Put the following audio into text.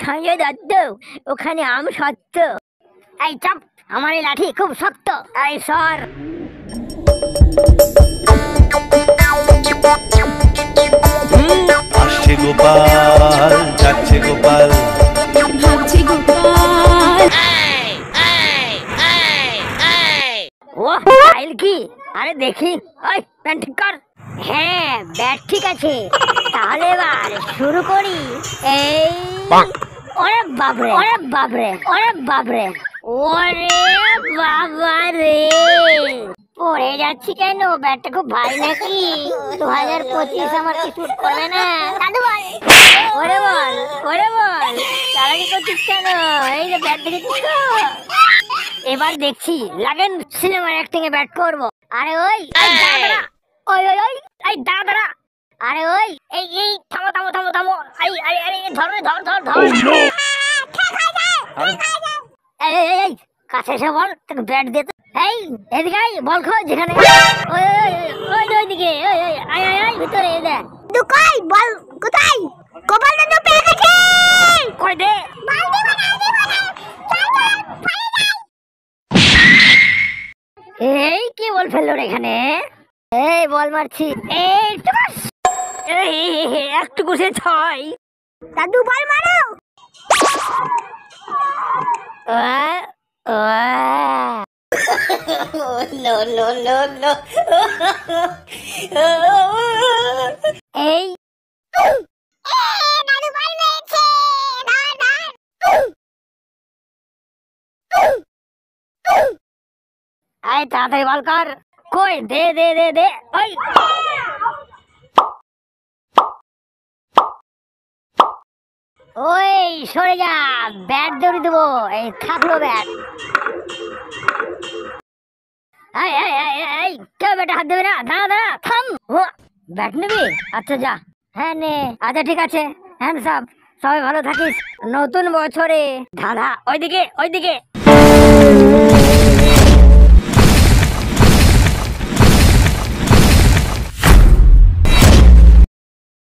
সঞ্জয় দত্ত, ওখানে আম সত্য। এই চাপ, আমার এই লাঠি খুব শক্ত। এই সর। আসছে গোপাল, যাচ্ছে গোপাল, ভাবছে গোপাল। ও স্টাইল কি! আরে দেখি, ওই প্যান্ট ঠিক কর। হ্যাঁ, ব্যাট ঠিক আছে। তাহলে এবার শুরু করি। এই ওরে বাবরে, ওরে বাবরে, ওরে বাবরে, ওরে বাবা রে! পড়ে যাচ্ছি কেন? ব্যাটটা খুব ভারী নাকি? 2025 আমার কি শুট করবে না? দাদু বল, ওরে বল, ওরে বল, চালাকি করছিস কেন? এই যে ব্যাট দেখেছিস তো? এবার দেখছি লাগেন সিনেমার অ্যাক্টিং এ ব্যাট করবো। আরে ওই দাদা, ওই ওই ওই এই দাদা, আরে ওই এই এই থামো থামো থামো থামো, এই আরে আরে ধর ধর ধর ধর। এই এই এই কাছে এসে বল, তোকে ব্যাট দিয়ে। এই এদিকে আয়, বল খোঁজ যেখানে। ওই ওই ওই ওইদিকে, ওই ওই আয় আয় আয় ভিতরে এই দেখ। দুকাই বল কোথায়? গোপাল দাদু পেয়ে গেছে। কই দে। এই কি বল ফেললো রে এখানে? এই বল মারছি। এই টুস, এই একটু গুছে ছয়। দাদু বল মারো। No no no no. এই দাদু বল মেরেছে। দাদা এই তাড়াতাড়ি বল কর। কই দে দে দে দে। ওই ওই সরে যা, ব্যাট দৌড়ি দেবো। এই থাকলো ব্যাট। এই এই এই এই কেউ ব্যাটে হাত দেবে না। দাঁড়া দাঁড়া, থাম। ও ব্যাট নিবি? আচ্ছা যা। হ্যাঁ নে। আচ্ছা ঠিক আছে, হ্যান্ডস আপ। সবাই ভালো থাকিস নতুন বছরে। দাদা ওইদিকে ওইদিকে।